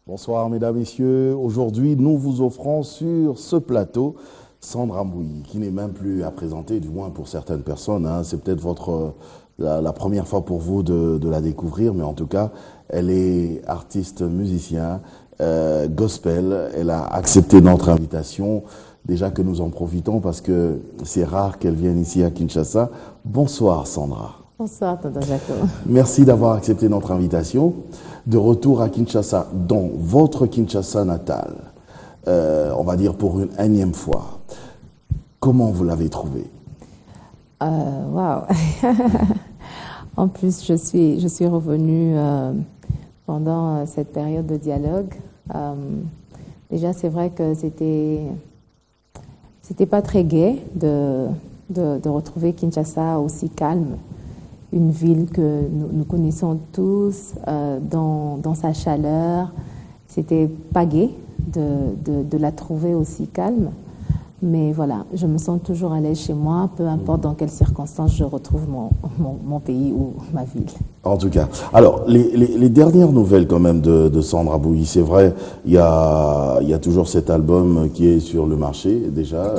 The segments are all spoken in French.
Bonsoir mesdames, messieurs. Aujourd'hui, nous vous offrons sur ce plateau Sandra Mbouyi, qui n'est même plus à présenter, du moins pour certaines personnes. Hein. C'est peut-être la première fois pour vous de la découvrir, mais en tout cas, elle est artiste, musicien, gospel. Elle a accepté notre invitation. Déjà que nous en profitons parce que c'est rare qu'elle vienne ici à Kinshasa. Bonsoir Sandra. Bonsoir, Tonton Jaco. Merci d'avoir accepté notre invitation. De retour à Kinshasa, dans votre Kinshasa natale, on va dire pour une énième fois. Comment vous l'avez trouvé? Waouh. En plus, je suis revenue pendant cette période de dialogue. Déjà, c'est vrai que c'était pas très gai de retrouver Kinshasa aussi calme. Une ville que nous connaissons tous dans sa chaleur. C'était pas gai de la trouver aussi calme. Mais voilà, je me sens toujours à l'aise chez moi, peu importe dans quelles circonstances je retrouve mon pays ou ma ville. En tout cas, alors les dernières nouvelles quand même de Sandra Mbouyi, c'est vrai, il y a toujours cet album qui est sur le marché déjà,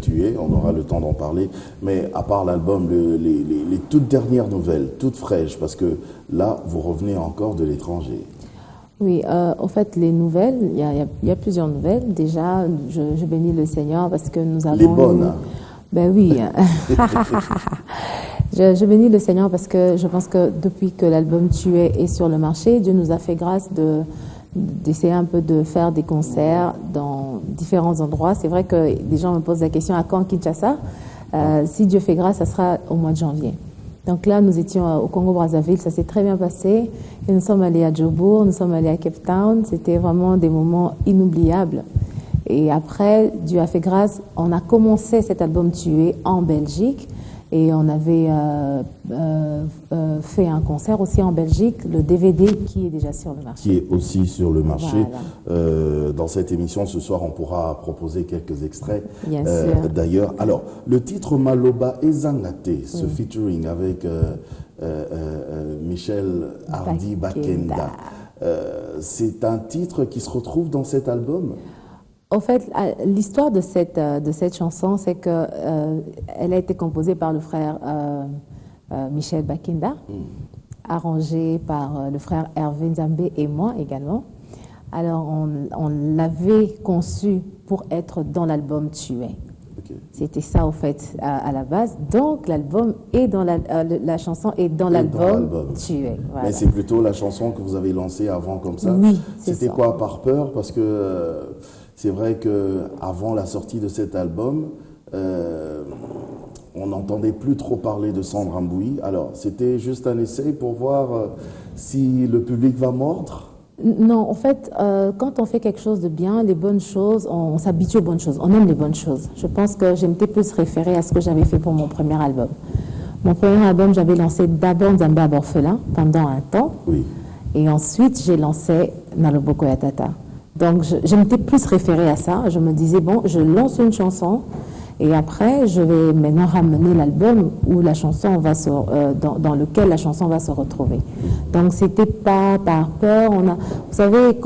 tué, on aura le temps d'en parler, mais à part l'album, les toutes dernières nouvelles, toutes fraîches, parce que là, vous revenez encore de l'étranger. Oui, en fait, les nouvelles, il y a plusieurs nouvelles. Déjà, je bénis le Seigneur parce que nous avons... Les bonnes. Ben oui. Je bénis le Seigneur parce que je pense que depuis que l'album Tué est sur le marché, Dieu nous a fait grâce d'essayer un peu de faire des concerts dans différents endroits. C'est vrai que des gens me posent la question à quand Kinshasa. Si Dieu fait grâce, ça sera au mois de janvier. Donc là, nous étions au Congo-Brazzaville, ça s'est très bien passé. Et nous sommes allés à Djobour, nous sommes allés à Cape Town. C'était vraiment des moments inoubliables. Et après, Dieu a fait grâce. On a commencé cet album Tué en Belgique. Et on avait fait un concert aussi en Belgique, le DVD qui est déjà sur le marché. Qui est aussi sur le marché. Voilà. Dans cette émission, ce soir, on pourra proposer quelques extraits. Bien sûr. D'ailleurs, alors, le titre Maloba Ezangate, ce featuring avec Michel Hardy Bakenda, c'est un titre qui se retrouve dans cet album? En fait, l'histoire de cette chanson, c'est que elle a été composée par le frère Michel Bakenda, arrangée par le frère Hervé Nzambé et moi également. Alors, on l'avait conçue pour être dans l'album Tué. Okay. C'était ça, au fait, à la base. Donc, l'album est dans la chanson est dans l'album Tué. Voilà. Mais c'est plutôt la chanson que vous avez lancée avant comme ça? Oui, c'est ça. C'était quoi, par peur? Parce que c'est vrai qu'avant la sortie de cet album, on n'entendait plus trop parler de Sandra Mbouyi. Alors, c'était juste un essai pour voir si le public va mordre? Non, en fait, quand on fait quelque chose de bien, les bonnes choses, on s'habitue aux bonnes choses, on aime les bonnes choses. Je pense que j'aimais plus référer à ce que j'avais fait pour mon premier album. Mon premier album, j'avais lancé d'abord Nzambé à Borphelin pendant un temps. Oui. Et ensuite, j'ai lancé Naloboko Yatata. Donc, je m'étais plus référée à ça. Je me disais, bon, je lance une chanson et après, je vais maintenant ramener l'album où la chanson va dans lequel la chanson va se retrouver. Donc, c'était pas par peur. Vous savez,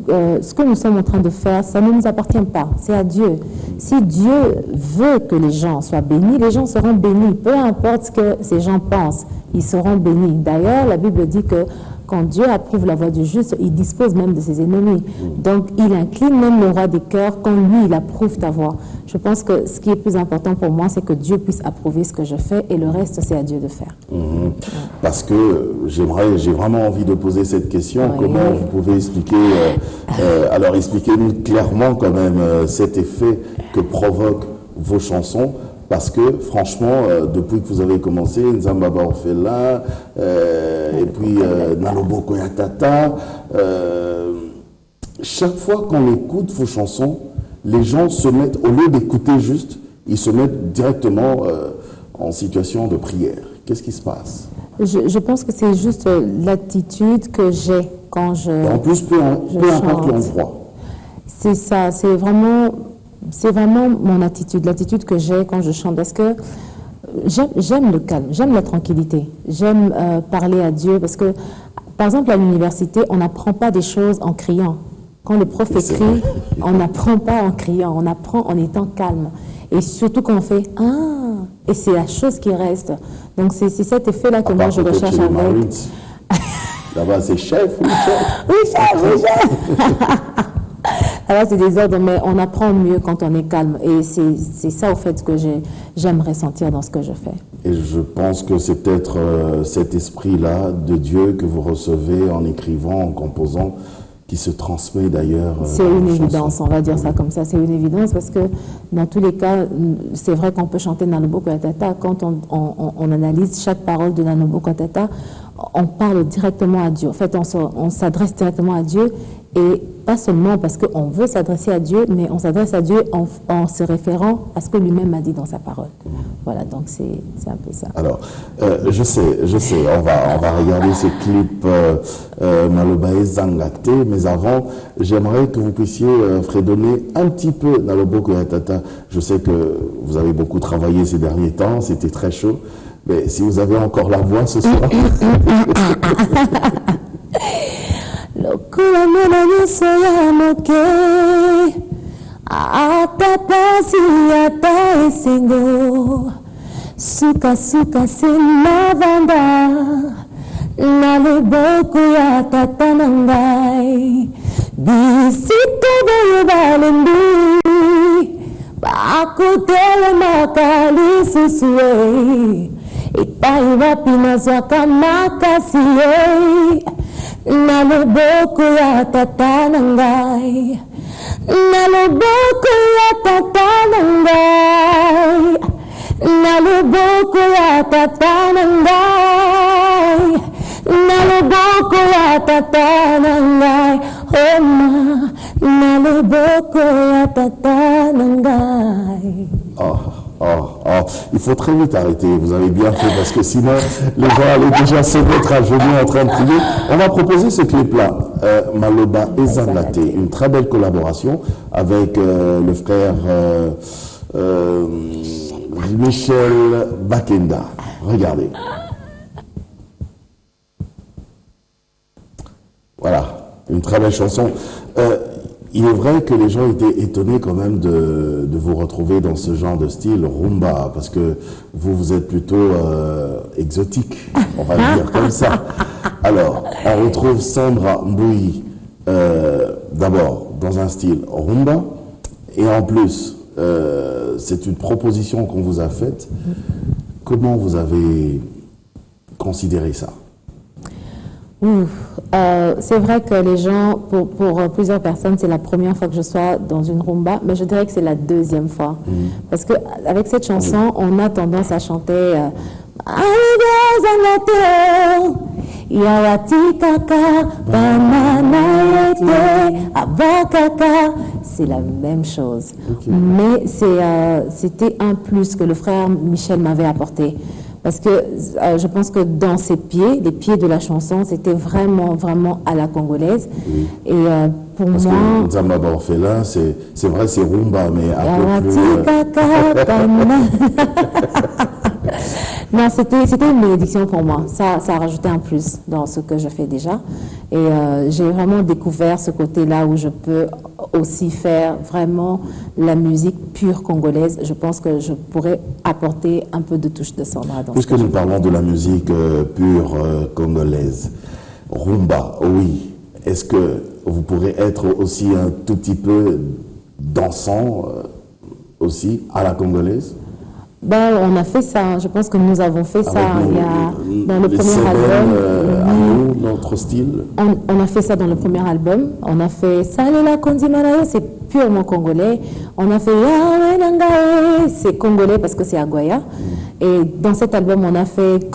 ce que nous sommes en train de faire, ça ne nous appartient pas. C'est à Dieu. Si Dieu veut que les gens soient bénis, les gens seront bénis. Peu importe ce que ces gens pensent, ils seront bénis. D'ailleurs, la Bible dit que quand Dieu approuve la voie du juste, il dispose même de ses ennemis. Donc, il incline même le roi des cœurs quand lui, il approuve ta voie. Je pense que ce qui est plus important pour moi, c'est que Dieu puisse approuver ce que je fais et le reste, c'est à Dieu de faire. Parce que j'ai vraiment envie de poser cette question. Oui. Comment vous pouvez expliquer, alors expliquez-nous clairement quand même cet effet que provoquent vos chansons. Parce que, franchement, depuis que vous avez commencé, Nzamba Borphelin, et puis Naloboko Yatata, chaque fois qu'on écoute vos chansons, les gens se mettent, au lieu d'écouter juste, ils se mettent directement en situation de prière. Qu'est-ce qui se passe? Je pense que c'est juste l'attitude que j'ai quand je en plus, peu importe l'endroit. C'est ça, c'est vraiment mon attitude, l'attitude que j'ai quand je chante, parce que j'aime le calme, j'aime la tranquillité, j'aime parler à Dieu, parce que, par exemple, à l'université, on n'apprend pas des choses en criant. Quand le prof écrit, on n'apprend pas en criant, on apprend en étant calme. Et surtout quand on fait « Ah !» et c'est la chose qui reste. Donc c'est cet effet-là que moi je recherche avec. Là-bas c'est chef ou chef? Oui, chef, oui, chef. Alors c'est des ordres, mais on apprend mieux quand on est calme. Et c'est ça au fait que j'aime ressentir dans ce que je fais. Et je pense que c'est peut-être cet esprit-là de Dieu que vous recevez en écrivant, en composant, qui se transmet d'ailleurs. C'est une évidence, on va dire ça comme ça. C'est une évidence parce que dans tous les cas, c'est vrai qu'on peut chanter Naloboko Yatata. Quand on analyse chaque parole de Naloboko Yatata, on parle directement à Dieu. En fait, on s'adresse directement à Dieu et pas seulement parce qu'on veut s'adresser à Dieu, mais on s'adresse à Dieu en se référant à ce que lui-même a dit dans sa parole. Voilà, donc c'est un peu ça. Alors, je sais, on va regarder ce clip Nalobae Zangate, mais avant, j'aimerais que vous puissiez fredonner un petit peu Naloboko Yatata. Je sais que vous avez beaucoup travaillé ces derniers temps, c'était très chaud, mais si vous avez encore la voix ce soir. Lokula mena nyuso ya moke ata pasi ata esengo suka suka sena vanda na loboko ya tata na ngai bisito boye balembi bakotelemaka lisusu e epai wapi nazwaka makasi e na loboko ya tata na ngai na loboko ya tata na ngai na loboko ya tata na ngai na loboko ya tata na ngai oma na loboko ya tata na ngai. Il faut très vite arrêter, vous avez bien fait, parce que sinon, les gens allaient déjà se mettre à genoux en train de prier. On va proposer ce clip-là, Maloba et Zangate, une très belle collaboration avec le frère Michel Bakenda. Regardez. Voilà, une très belle chanson. Il est vrai que les gens étaient étonnés quand même de vous retrouver dans ce genre de style rumba, parce que vous êtes plutôt exotique, on va le dire comme ça. Alors, on retrouve Sandra Mbouyi, d'abord dans un style rumba, et en plus, c'est une proposition qu'on vous a faite. Comment vous avez considéré ça? C'est vrai que les gens, pour plusieurs personnes, c'est la première fois que je sois dans une rumba, mais je dirais que c'est la deuxième fois. Parce qu'avec cette chanson, on a tendance à chanter c'est la même chose. Okay. Mais c'était un plus que le frère Michel m'avait apporté. Parce que je pense que dans ses pieds, les pieds de la chanson, c'était vraiment, vraiment à la congolaise. Oui. Et pour parce moi... Parce que Nzamba Orphelin, c'est vrai, c'est rumba, mais un peu Non, c'était une bénédiction pour moi. Ça a rajouté un plus dans ce que je fais déjà. Et j'ai vraiment découvert ce côté-là où je peux aussi faire vraiment la musique pure congolaise. Je pense que je pourrais apporter un peu de touche de Sandra dans Puisque nous parlons de la musique pure congolaise, rumba, oui. Est-ce que vous pourrez être aussi un tout petit peu dansant aussi à la congolaise? Ben, on a fait ça, je pense que nous avons fait ça dans le premier album. Notre style. On a fait ça dans le premier album. On a fait Salela Kondimanayo, c'est purement congolais. On a fait Yamenangae, c'est congolais parce que c'est Aguaya. Et dans cet album, on a fait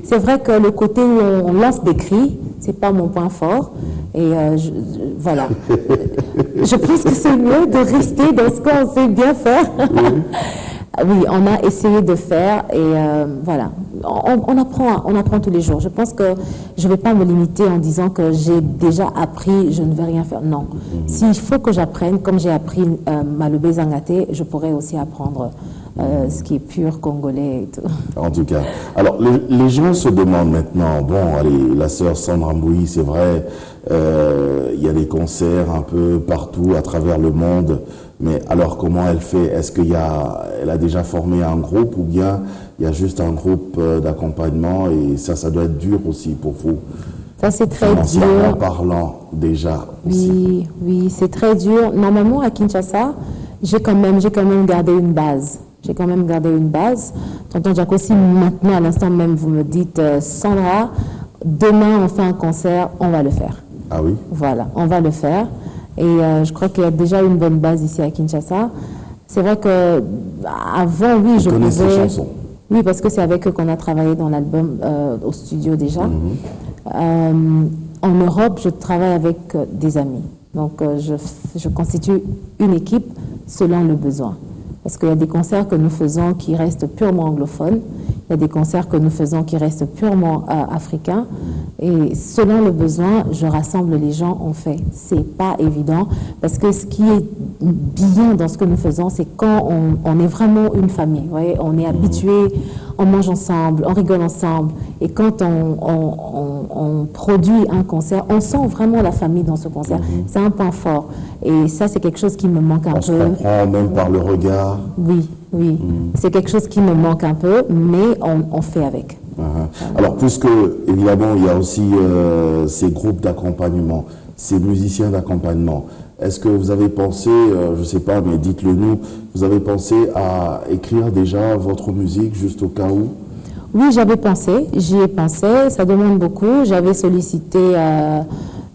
c'est vrai que le côté où on lance des cris, c'est pas mon point fort. Et voilà. Je pense que c'est mieux de rester dans ce qu'on sait bien faire. Oui, on a essayé de faire et voilà. On apprend tous les jours. Je pense que je ne vais pas me limiter en disant que j'ai déjà appris, je ne vais rien faire. Non. S'il faut que j'apprenne, comme j'ai appris Malobae Zangate, je pourrais aussi apprendre ce qui est pur congolais et tout. En tout cas. Alors, les gens se demandent maintenant, bon, allez, la sœur Sandra Mbouyi, c'est vrai, il y a des concerts un peu partout à travers le monde, mais alors comment elle fait? Est-ce elle a déjà formé un groupe ou bien il y a juste un groupe d'accompagnement et ça doit être dur aussi pour vous? Ça, c'est très Financièrement dur. parlant, déjà aussi. Oui, c'est très dur. Normalement, à Kinshasa, j'ai quand même gardé une base. J'ai quand même gardé une base. Tonton Jaco, si maintenant, à l'instant même, vous me dites, Sandra, demain, on fait un concert, on va le faire. Ah oui? Voilà, on va le faire. Et je crois qu'il y a déjà une bonne base ici à Kinshasa. C'est vrai que avant, oui, je connais pouvais... ces chansons? Oui, parce que c'est avec eux qu'on a travaillé dans l'album au studio déjà. En Europe, je travaille avec des amis. Donc, je constitue une équipe selon le besoin. Parce qu'il y a des concerts que nous faisons qui restent purement anglophones. Il y a des concerts que nous faisons qui restent purement africains. Et selon le besoin, je rassemble les gens, on fait. C'est pas évident. Parce que ce qui est bien dans ce que nous faisons, c'est quand on est vraiment une famille. Vous voyez, on est habitué, on mange ensemble, on rigole ensemble. Et quand on produit un concert, on sent vraiment la famille dans ce concert. C'est un point fort. Et ça, c'est quelque chose qui me manque un peu. On se comprend même par le regard. Oui. C'est quelque chose qui me manque un peu, mais on fait avec. Alors, puisque, évidemment, il y a aussi ces groupes d'accompagnement, ces musiciens d'accompagnement, est-ce que vous avez pensé, je ne sais pas, mais dites-le nous, vous avez pensé à écrire déjà votre musique juste au cas où? Oui, j'y ai pensé, ça demande beaucoup. J'avais sollicité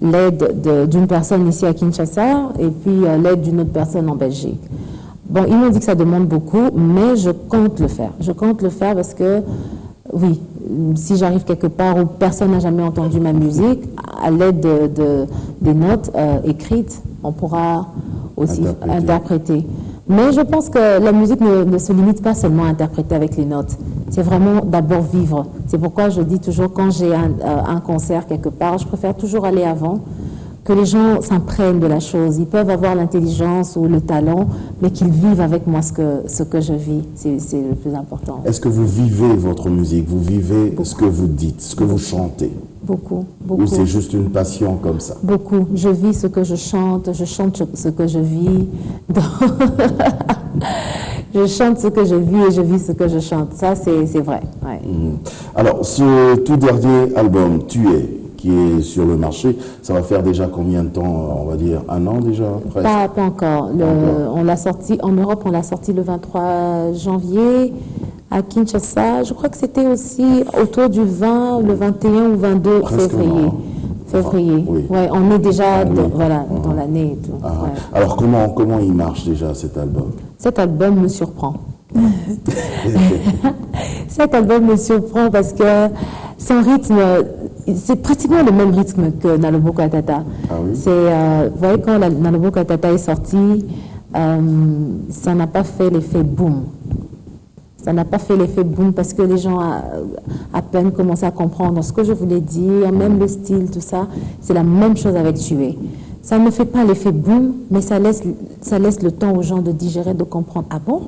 l'aide d'une personne ici à Kinshasa et puis l'aide d'une autre personne en Belgique. Bon, ils m'ont dit que ça demande beaucoup, mais je compte le faire. Je compte le faire parce que, oui, si j'arrive quelque part où personne n'a jamais entendu ma musique, à l'aide des notes écrites, on pourra aussi interpréter. Mais je pense que la musique ne se limite pas seulement à interpréter avec les notes. C'est vraiment d'abord vivre. C'est pourquoi je dis toujours, quand j'ai un concert quelque part, je préfère toujours aller avant, que les gens s'imprègnent de la chose. Ils peuvent avoir l'intelligence ou le talent, mais qu'ils vivent avec moi ce que je vis. C'est le plus important. Est-ce que vous vivez votre musique? Vous vivez ce que vous dites, ce que vous chantez? Beaucoup. Ou c'est juste une passion comme ça? Beaucoup. Je vis ce que je chante ce que je vis. Je chante ce que je vis et je vis ce que je chante. Ça, c'est vrai. Ouais. Alors, ce tout dernier album, Tu es, qui est sur le marché, ça va faire déjà combien de temps? On va dire 1 an déjà, presque? Pas encore. On l'a sorti en Europe, on l'a sorti le 23 janvier. À Kinshasa, je crois que c'était aussi autour du 20, le 21 ou 22 presque février. Février. Oui. Ouais, on est déjà dans l'année et tout. Ah. Ouais. Alors, comment il marche déjà cet album? Cet album me surprend. Cet album me surprend parce que son rythme, c'est pratiquement le même rythme que Nalobo Katata. Ah oui? Vous voyez, quand Nalobo Katata est sorti, ça n'a pas fait l'effet boom. Ça n'a pas fait l'effet boom parce que les gens à peine commencé à comprendre ce que je voulais dire, même le style, tout ça. C'est la même chose avec Tuer. Ça ne fait pas l'effet boom, mais ça laisse le temps aux gens de digérer, de comprendre. Ah bon?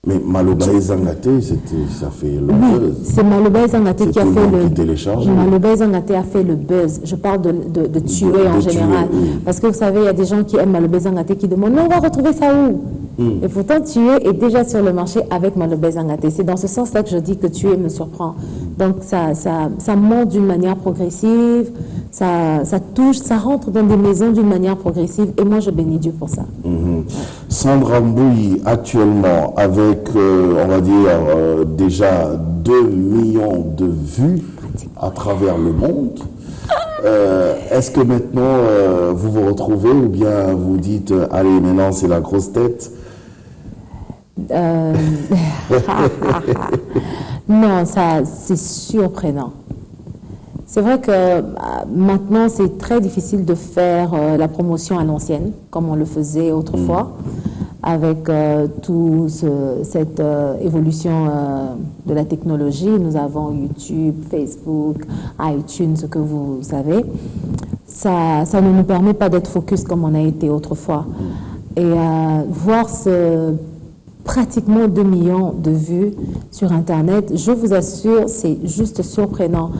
Mais Maloba et Zangaté, ça fait le Oui, buzz. c'est Maloba et Zangaté qui a fait le télécharge. Maloba et Zangaté a fait le buzz. Je parle de Tuer en général. Tuer, oui. Parce que vous savez, il y a des gens qui aiment Maloba et Zangaté qui demandent mais on va retrouver ça où? Et pourtant, Tuer est déjà sur le marché avec Maloba et Zangaté. C'est dans ce sens-là que je dis que Tuer me surprend. Donc ça monte d'une manière progressive, ça touche, ça rentre dans des maisons d'une manière progressive. Et moi, je bénis Dieu pour ça. Sandra Mbouyi, actuellement, avec, on va dire, déjà 2 millions de vues à travers le monde. Est-ce que maintenant, vous vous retrouvez ou bien vous dites, allez, maintenant, c'est la grosse tête? Non, ça, c'est surprenant. C'est vrai que maintenant, c'est très difficile de faire la promotion à l'ancienne, comme on le faisait autrefois, avec cette évolution de la technologie. Nous avons YouTube, Facebook, iTunes, ce que vous savez. Ça ne nous permet pas d'être focus comme on a été autrefois. Et voir pratiquement 2 millions de vues sur Internet. Je vous assure, c'est juste surprenant.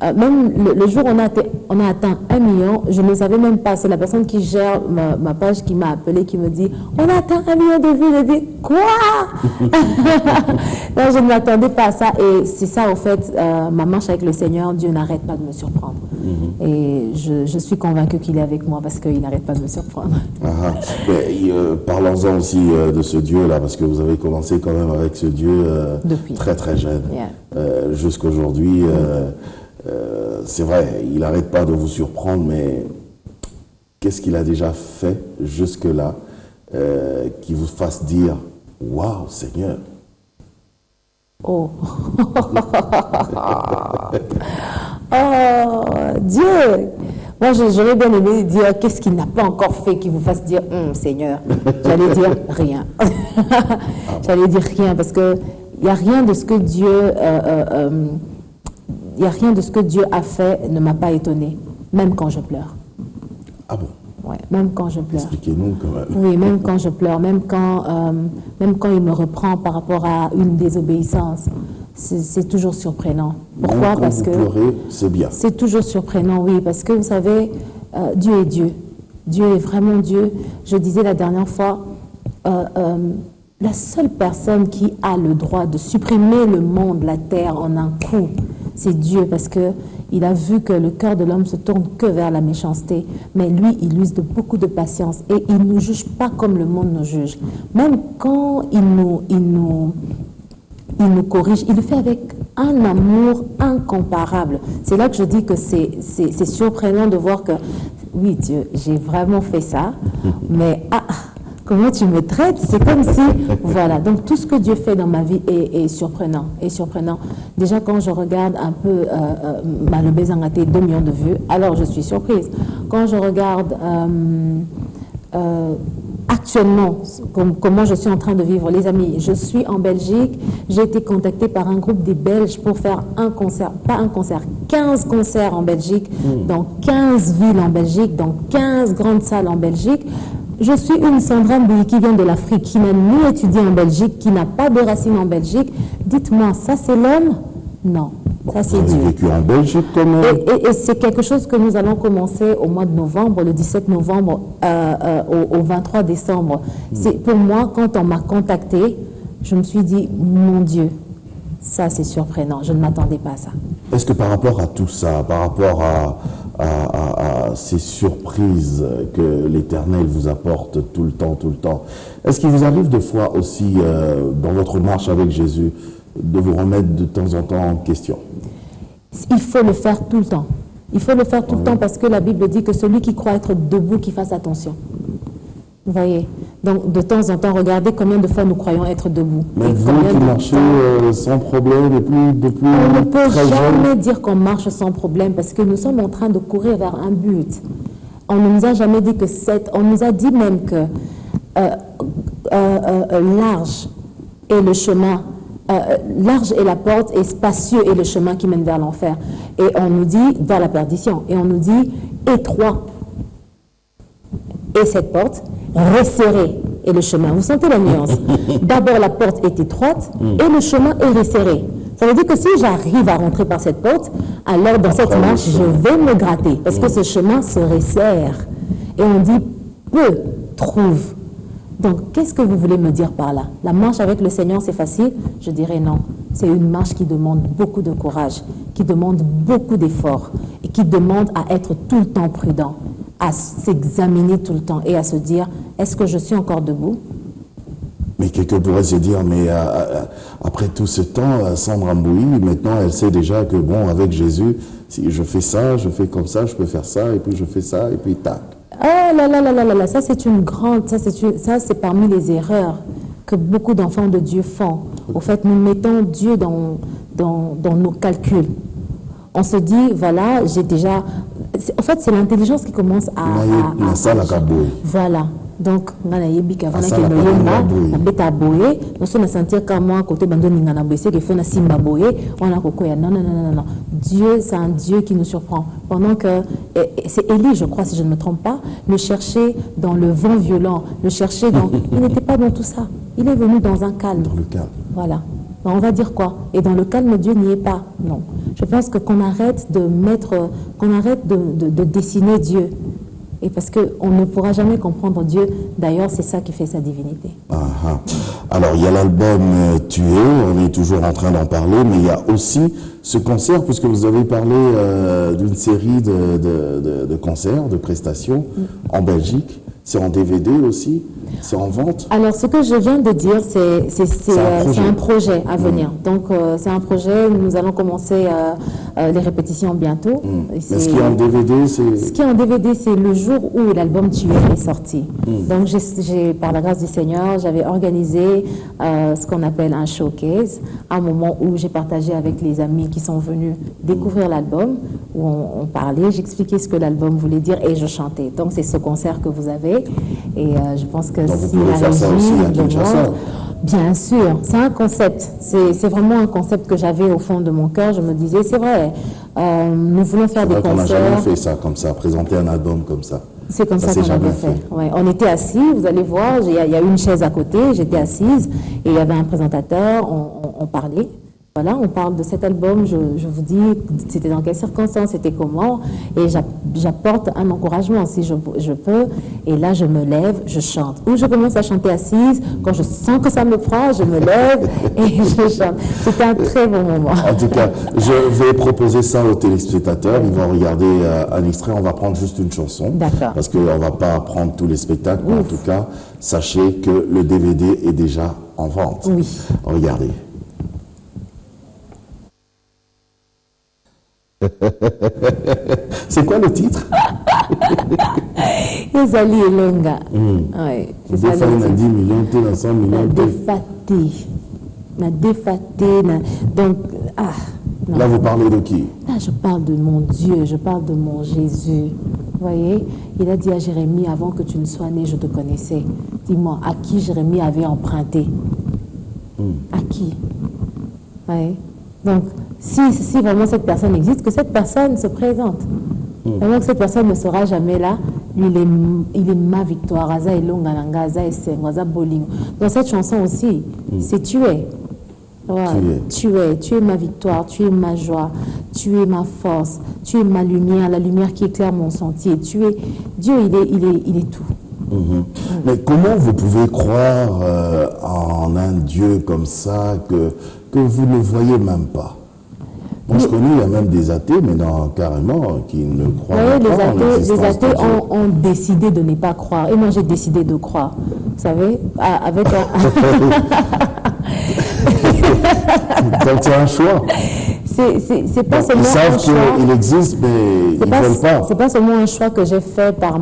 Même le jour où on a atteint 1 million, je ne savais même pas. C'est la personne qui gère ma page qui m'a appelé, qui me dit « On a atteint 1 million de vues ». Je dis « Quoi ?» Non, je ne m'attendais pas à ça. Et c'est ça, au fait, ma marche avec le Seigneur, Dieu n'arrête pas de me surprendre. Et je suis convaincue qu'il est avec moi parce qu'il n'arrête pas de me surprendre. Parlons-en aussi de ce Dieu-là, parce que vous avez commencé quand même avec ce Dieu très très jeune. Jusqu'aujourd'hui, c'est vrai, il n'arrête pas de vous surprendre, mais qu'est-ce qu'il a déjà fait jusque-là qui vous fasse dire « Waouh, Seigneur !» Oh, oh, Dieu! Moi, j'aurais bien aimé dire qu'est-ce qu'il n'a pas encore fait qui vous fasse dire Seigneur. J'allais dire rien. J'allais dire rien parce que il n'y a rien de ce que Dieu, il y a rien de ce que Dieu a fait ne m'a pas étonné, même quand je pleure. Ah bon? Ouais, même quand je pleure. Expliquez-nous quand même. Oui, même quand je pleure, même quand il me reprend par rapport à une désobéissance, c'est toujours surprenant. Pourquoi? Quand Parce vous que pleurez, c'est bien. c'est toujours surprenant, oui, parce que vous savez, Dieu est Dieu. Dieu est vraiment Dieu. Je disais la dernière fois, la seule personne qui a le droit de supprimer le monde, la terre en un coup, c'est Dieu, parce que il a vu que le cœur de l'homme se tourne que vers la méchanceté. Mais lui, il use de beaucoup de patience et il ne nous juge pas comme le monde nous juge. Même quand il nous corrige, il le fait avec un amour incomparable. C'est là que je dis que c'est surprenant de voir que, oui, Dieu, j'ai vraiment fait ça, mais comment tu me traites? C'est comme si, voilà. Donc, tout ce que Dieu fait dans ma vie est surprenant, Déjà, quand je regarde un peu Malobe Zangaté, 2 millions de vues, alors je suis surprise. Quand je regarde actuellement comment je suis en train de vivre, les amis, je suis en Belgique, j'ai été contactée par un groupe des Belges pour faire un concert, pas un concert, 15 concerts en Belgique, dans 15 villes en Belgique, dans 15 grandes salles en Belgique. Je suis une Sandra Mbouyi qui vient de l'Afrique, qui n'a ni étudié en Belgique, qui n'a pas de racines en Belgique. Dites-moi, ça c'est l'homme? Non, ça c'est Dieu. Vous avez vécu en Belgique comme... Et c'est quelque chose que nous allons commencer au mois de novembre, le 17 novembre au 23 décembre. C'est pour moi, quand on m'a contacté, je me suis dit, mon Dieu, ça c'est surprenant, je ne m'attendais pas à ça. Est-ce que par rapport à tout ça, par rapport à ces surprises que l'Éternel vous apporte tout le temps, est-ce qu'il vous arrive des fois aussi, dans votre marche avec Jésus, de vous remettre de temps en temps en question? Il faut le faire tout le temps. Il faut le faire tout le temps parce que la Bible dit que celui qui croit être debout, qu'il fasse attention. Vous voyez? Donc, de temps en temps, regardez combien de fois nous croyons être debout. Mais vous qui marchez sans problème depuis on ne peut jamais dire qu'on marche sans problème parce que nous sommes en train de courir vers un but. On ne nous a jamais dit que on nous a dit même que large est le chemin, large est la porte et spacieux est le chemin qui mène vers l'enfer. Et on nous dit vers la perdition. Et on nous dit étroit est cette porte, resserré est le chemin. Vous sentez la nuance? D'abord, la porte est étroite et le chemin est resserré. Ça veut dire que si j'arrive à rentrer par cette porte, alors dans cette marche, je vais me gratter parce que ce chemin se resserre. Et on dit peu trouve. Donc, qu'est-ce que vous voulez me dire par là? La marche avec le Seigneur, c'est facile? Je dirais non. C'est une marche qui demande beaucoup de courage, qui demande beaucoup d'efforts et qui demande à être tout le temps prudent, à s'examiner tout le temps et à se dire, est-ce que je suis encore debout? Mais quelqu'un pourrait se dire, mais après tout ce temps, Sandra Mbouyi, maintenant elle sait déjà que bon, avec Jésus, si je fais ça, je fais comme ça, je peux faire ça, et puis je fais ça, et puis tac. Oh là là là là là là, ça c'est une grande, ça c'est parmi les erreurs que beaucoup d'enfants de Dieu font. Au fait, nous mettons Dieu dans nos calculs. On se dit, voilà, j'ai déjà... En fait, c'est l'intelligence qui commence à voilà. Donc, on a dit que avant que nous beta boye, nous sommes sentir comme moi côté bando ningana boye, c'est que fait na simba boye, on a kokoya. Non. Dieu, c'est un Dieu qui nous surprend. Pendant que c'est Élie, je crois, si je ne me trompe pas, le chercher dans le vent violent, le chercher dans. Il n'était pas dans tout ça. Il est venu dans un calme. Dans le calme. Voilà. Ben, on va dire quoi? Et dans le calme, Dieu n'y est pas. Non. Je pense qu'on arrête de mettre, qu'on arrête de dessiner Dieu. Et parce qu'on ne pourra jamais comprendre Dieu. D'ailleurs, c'est ça qui fait sa divinité. Alors, il y a l'album Tué, on est toujours en train d'en parler, mais il y a aussi ce concert, puisque vous avez parlé d'une série de concerts, de prestations en Belgique. C'est en DVD aussi? C'est en vente? Alors, ce que je viens de dire, c'est un projet à venir. Donc, c'est un projet, nous allons commencer les répétitions bientôt. Mais ce qui est en DVD, c'est... Ce qui est en DVD, c'est le jour où l'album Tué est sorti. Donc, par la grâce du Seigneur, j'avais organisé ce qu'on appelle un showcase, un moment où j'ai partagé avec les amis qui sont venus découvrir l'album, où on parlait, j'expliquais ce que l'album voulait dire et je chantais. Donc, c'est ce concert que vous avez. Et je pense que donc si vous pouvez faire ça aussi à la Kinshasa. demande, bien sûr, c'est un concept. C'est vraiment un concept que j'avais au fond de mon cœur. Je me disais, c'est vrai, nous voulons faire des On n'a jamais concerts. fait ça comme ça, présenter un album comme ça. C'est comme ça s'est qu'on jamais avait fait. Ouais. On était assis, vous allez voir, il y a une chaise à côté, j'étais assise et il y avait un présentateur, on parlait. Voilà, on parle de cet album, je vous dis, c'était dans quelles circonstances, c'était comment, et j'apporte un encouragement si je peux, et là je me lève, je chante. Ou je commence à chanter assise, quand je sens que ça me prend, je me lève et je chante. C'était un très bon moment. En tout cas, je vais proposer ça aux téléspectateurs, ils vont regarder un extrait, on va prendre juste une chanson. D'accord. Parce qu'on ne va pas prendre tous les spectacles, mais en tout cas, sachez que le DVD est déjà en vente. Oui. Regardez. C'est quoi le titre? Ezali Elonga. Ouais, c'est ça Des fois, le il a titre. 10 millions, t'es dans 100 millions. Défaté. Donc, non. Là, vous parlez de qui? Là, je parle de mon Dieu, je parle de mon Jésus. Vous voyez, il a dit à Jérémie, avant que tu ne sois né, je te connaissais. Dis-moi, à qui Jérémie avait emprunté? À qui? Vous voyez? Donc, si vraiment cette personne existe, que cette personne se présente. Vraiment que cette personne ne sera jamais là, il est ma victoire. Aza elonga nanga, aza esengo, aza bolingo. Dans cette chanson aussi, c'est tu es. Voilà. Tu es ma victoire, tu es ma joie, tu es ma force, tu es ma lumière, la lumière qui éclaire mon sentier. Tu es Dieu, il est tout. Mais comment vous pouvez croire en un Dieu comme ça que vous ne voyez même pas? Moi, je connais, il y a même des athées, mais non, carrément, qui ne croient pas en l'existence les athées de Dieu. ont décidé de ne pas croire. Et moi, j'ai décidé de croire. Vous savez, avec un... Donc, c'est un choix. C'est pas Donc, seulement ils savent un choix. qu'il existe, mais ils ne veulent pas. C'est pas seulement un choix que j'ai fait par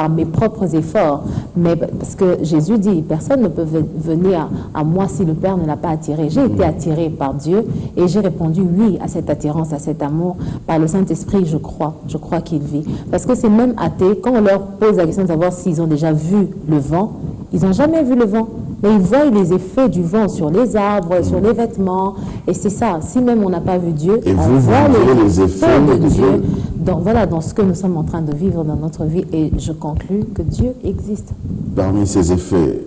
mes propres efforts, mais parce que Jésus dit, personne ne peut venir à moi si le Père ne l'a pas attiré. J'ai été attiré par Dieu et j'ai répondu oui à cette attirance, à cet amour. Par le Saint-Esprit, je crois qu'il vit. Parce que c'est même athée, quand on leur pose la question de savoir s'ils ont déjà vu le vent, ils n'ont jamais vu le vent. Mais ils voient les effets du vent sur les arbres, sur les vêtements. Et c'est ça, si même on n'a pas vu Dieu, Et on vous voit vivez les effets de de Dieu. Donc voilà, dans ce que nous sommes en train de vivre dans notre vie. Et je conclus que Dieu existe. Parmi ces effets,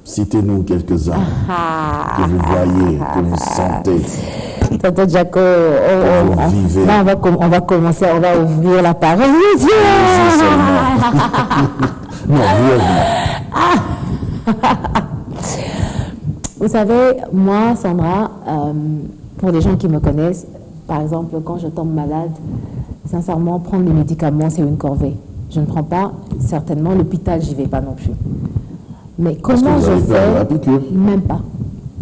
citez-nous quelques-uns que vous voyez, que vous sentez. Tonton Jaco, vous vivez. là, on va commencer, on va ouvrir la parole de Dieu. Allez-y seulement. Non, brièvement. Vous savez, moi, Sandra, pour les gens qui me connaissent, par exemple, quand je tombe malade, sincèrement, prendre des médicaments, c'est une corvée. Je ne prends pas, certainement, l'hôpital, j'y vais pas non plus. Mais Parce que comment vous je avez peur de la fais? piqûre.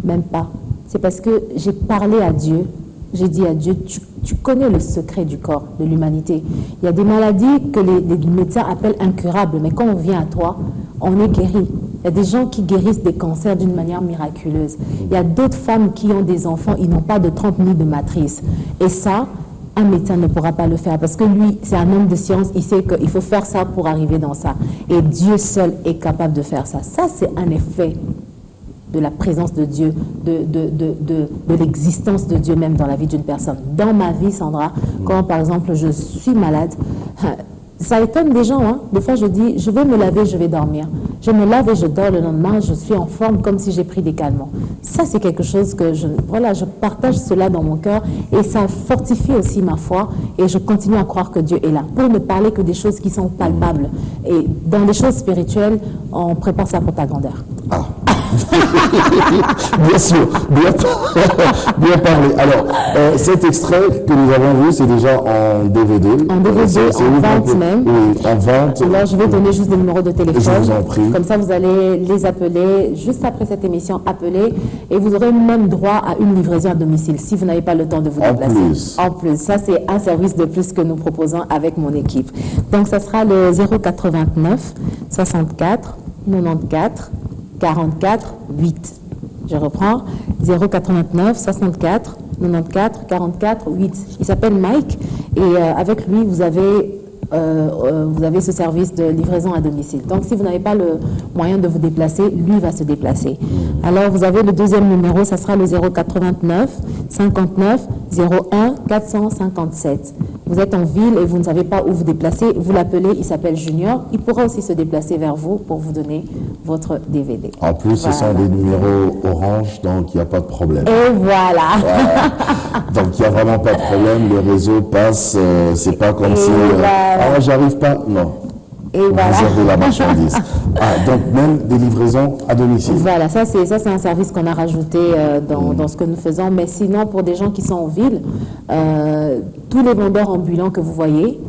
Même pas. C'est parce que j'ai parlé à Dieu, j'ai dit à Dieu, tu connais le secret du corps, de l'humanité. Il y a des maladies que les médecins appellent incurables, mais quand on vient à toi, on est guéri. Il y a des gens qui guérissent des cancers d'une manière miraculeuse. Il y a d'autres femmes qui ont des enfants, ils n'ont pas de 30 000 de matrice. Et ça, un médecin ne pourra pas le faire parce que lui, c'est un homme de science, il sait qu'il faut faire ça pour arriver dans ça. Et Dieu seul est capable de faire ça. Ça, c'est un effet de la présence de Dieu, de l'existence de Dieu même dans la vie d'une personne. Dans ma vie, Sandra, quand par exemple je suis malade, Ça étonne des gens, hein. Des fois, je dis, je vais me laver, je vais dormir. Je me lave et je dors le lendemain, je suis en forme comme si j'ai pris des calmants. Ça, c'est quelque chose que je partage cela dans mon cœur et ça fortifie aussi ma foi et je continue à croire que Dieu est là. Pour ne parler que des choses qui sont palpables. Et dans les choses spirituelles, on prépare ça pour ta grandeur. Ah. Bien sûr, bien parlé. Alors, cet extrait que nous avons vu, c'est déjà en DVD. En DVD, en vente même. Oui, en vente. Alors, je vais donner juste des numéros de téléphone. Je vous en prie. Comme ça, vous allez les appeler juste après cette émission, appeler et vous aurez même droit à une livraison à domicile si vous n'avez pas le temps de vous déplacer. En plus, ça c'est un service de plus que nous proposons avec mon équipe. Donc, ça sera le 089 64 94 44 8. Je reprends 089 64 94 44 8. Il s'appelle Mike et avec lui vous avez ce service de livraison à domicile. Donc si vous n'avez pas le moyen de vous déplacer, lui va se déplacer. Alors vous avez le deuxième numéro, ça sera le 089 59 01 457. Vous êtes en ville et vous ne savez pas où vous déplacer, vous l'appelez, il s'appelle Junior. Il pourra aussi se déplacer vers vous pour vous donner votre DVD. En plus, ce sont des numéros orange, donc il n'y a pas de problème. Et voilà. Donc il n'y a vraiment pas de problème, le réseau passe, c'est pas comme si... Voilà. J'arrive pas, non. Et voilà. Vous avez la marchandise. Donc même des livraisons à domicile. Voilà, ça c'est un service qu'on a rajouté dans ce que nous faisons. Mais sinon, pour des gens qui sont en ville, tous les vendeurs ambulants que vous voyez,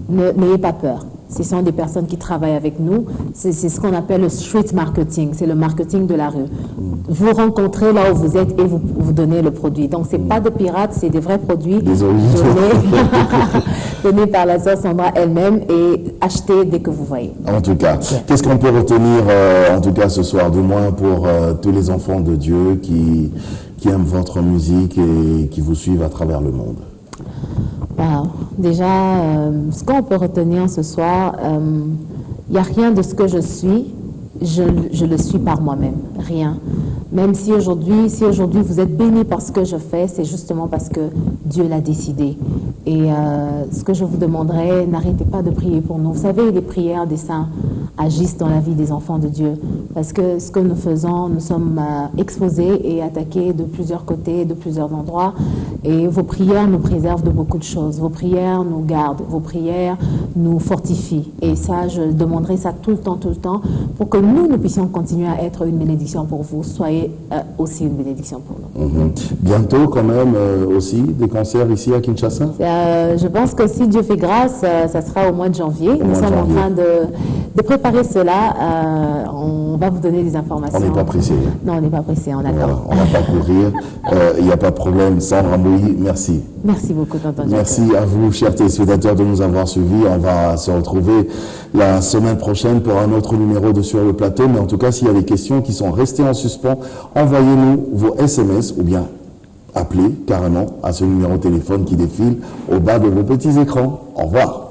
n'ayez pas peur. Ce sont des personnes qui travaillent avec nous. C'est ce qu'on appelle le street marketing. C'est le marketing de la rue. Vous rencontrez là où vous êtes et vous donnez le produit. Donc, ce n'est pas de pirates, c'est des vrais produits donnés par la sœur Sandra elle-même et achetés dès que vous voyez. En tout cas, qu'est-ce qu'on peut retenir en tout cas ce soir, du moins pour tous les enfants de Dieu qui aiment votre musique et qui vous suivent à travers le monde? Wow. Déjà, ce qu'on peut retenir ce soir, il n'y a rien de ce que je suis, je le suis par moi-même, rien. Même si aujourd'hui vous êtes bénis par ce que je fais, c'est justement parce que Dieu l'a décidé. Et ce que je vous demanderais, n'arrêtez pas de prier pour nous. Vous savez, les prières des saints agissent dans la vie des enfants de Dieu. Parce que ce que nous faisons, nous sommes exposés et attaqués de plusieurs côtés, de plusieurs endroits. Et vos prières nous préservent de beaucoup de choses. Vos prières nous gardent. Vos prières nous fortifient. Et ça, je demanderai ça tout le temps, pour que nous puissions continuer à être une bénédiction pour vous. Soyez aussi une bénédiction pour nous. Bientôt, quand même, aussi, des concerts ici à Kinshasa? Je pense que si Dieu fait grâce, ça sera au mois de janvier. Nous sommes en train de préparer cela. On va vous donner des informations. On n'est pas pressé. Non, on n'est pas pressé, on attend. On va pas courir. Il n'y a pas de problème. Sandra Mbouyi, merci. Merci beaucoup, tonton Jacob. Merci à vous, chers téléspectateurs, de nous avoir suivis. On va se retrouver la semaine prochaine pour un autre numéro de Sur le Plateau. Mais en tout cas, s'il y a des questions qui sont restées en suspens, envoyez-nous vos SMS ou bien appelez carrément à ce numéro de téléphone qui défile au bas de vos petits écrans. Au revoir.